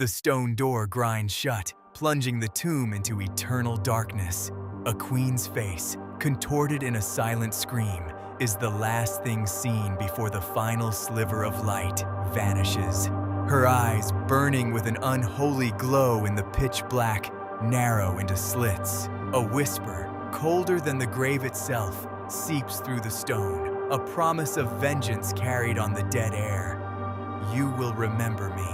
The stone door grinds shut, plunging the tomb into eternal darkness. A queen's face, contorted in a silent scream, is the last thing seen before the final sliver of light vanishes. Her eyes, burning with an unholy glow in the pitch black, narrow into slits. A whisper, colder than the grave itself, seeps through the stone, a promise of vengeance carried on the dead air. "You will remember me."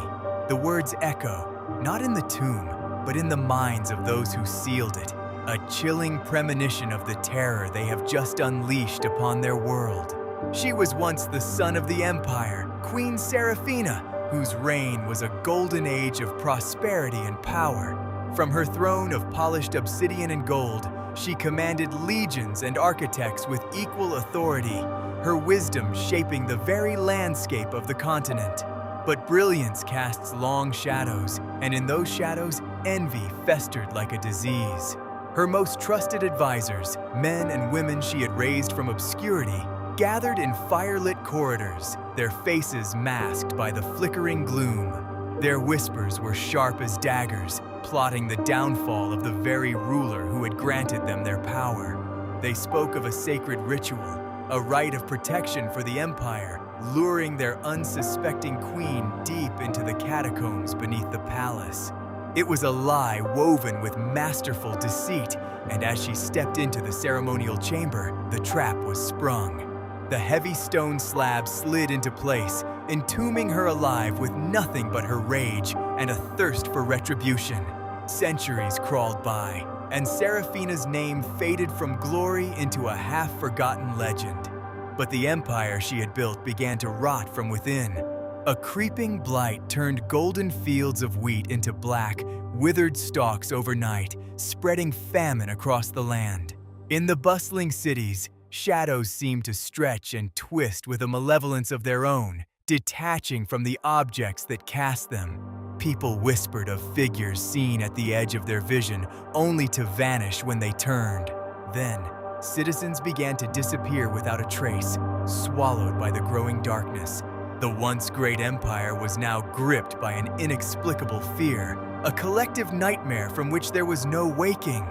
The words echo, not in the tomb, but in the minds of those who sealed it, a chilling premonition of the terror they have just unleashed upon their world. She was once the son of the empire, Queen Seraphina, whose reign was a golden age of prosperity and power. From her throne of polished obsidian and gold, she commanded legions and architects with equal authority, her wisdom shaping the very landscape of the continent. But brilliance casts long shadows, and in those shadows, envy festered like a disease. Her most trusted advisors, men and women she had raised from obscurity, gathered in firelit corridors, their faces masked by the flickering gloom. Their whispers were sharp as daggers, plotting the downfall of the very ruler who had granted them their power. They spoke of a sacred ritual, a rite of protection for the empire, luring their unsuspecting queen deep into the catacombs beneath the palace. It was a lie woven with masterful deceit, and as she stepped into the ceremonial chamber, the trap was sprung. The heavy stone slab slid into place, entombing her alive with nothing but her rage and a thirst for retribution. Centuries crawled by, and Seraphina's name faded from glory into a half-forgotten legend. But the empire she had built began to rot from within. A creeping blight turned golden fields of wheat into black, withered stalks overnight, spreading famine across the land. In the bustling cities, shadows seemed to stretch and twist with a malevolence of their own, detaching from the objects that cast them. People whispered of figures seen at the edge of their vision, only to vanish when they turned. Then, citizens began to disappear without a trace, swallowed by the growing darkness. The once great empire was now gripped by an inexplicable fear, a collective nightmare from which there was no waking.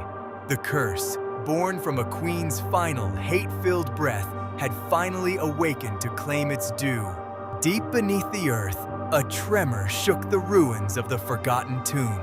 The curse, born from a queen's final hate-filled breath, had finally awakened to claim its due. Deep beneath the earth, a tremor shook the ruins of the forgotten tomb.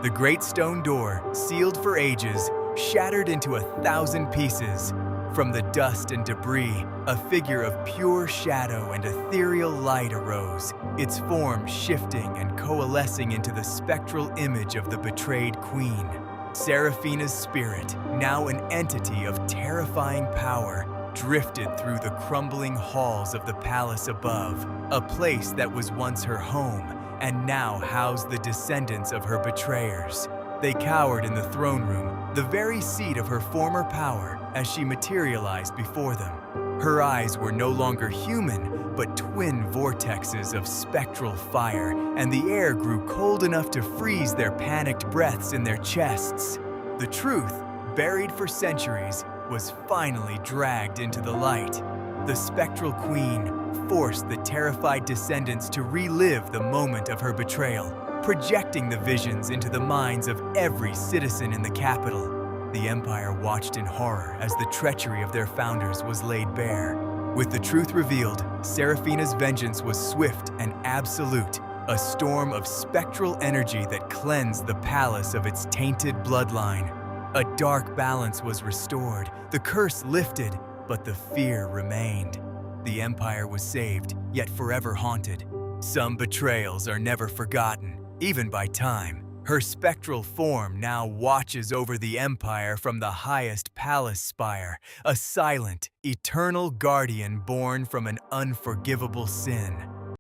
The great stone door, sealed for ages, shattered into 1,000 pieces. From the dust and debris, a figure of pure shadow and ethereal light arose, its form shifting and coalescing into the spectral image of the betrayed queen. Seraphina's spirit, now an entity of terrifying power, drifted through the crumbling halls of the palace above, a place that was once her home and now housed the descendants of her betrayers. They cowered in the throne room, the very seat of her former power, as she materialized before them. Her eyes were no longer human, but twin vortexes of spectral fire, and the air grew cold enough to freeze their panicked breaths in their chests. The truth, buried for centuries, was finally dragged into the light. The spectral queen forced the terrified descendants to relive the moment of her betrayal, projecting the visions into the minds of every citizen in the capital. The empire watched in horror as the treachery of their founders was laid bare. With the truth revealed, Seraphina's vengeance was swift and absolute, a storm of spectral energy that cleansed the palace of its tainted bloodline. A dark balance was restored, the curse lifted, but the fear remained. The empire was saved, yet forever haunted. Some betrayals are never forgotten, even by time. Her spectral form now watches over the empire from the highest palace spire, a silent, eternal guardian born from an unforgivable sin.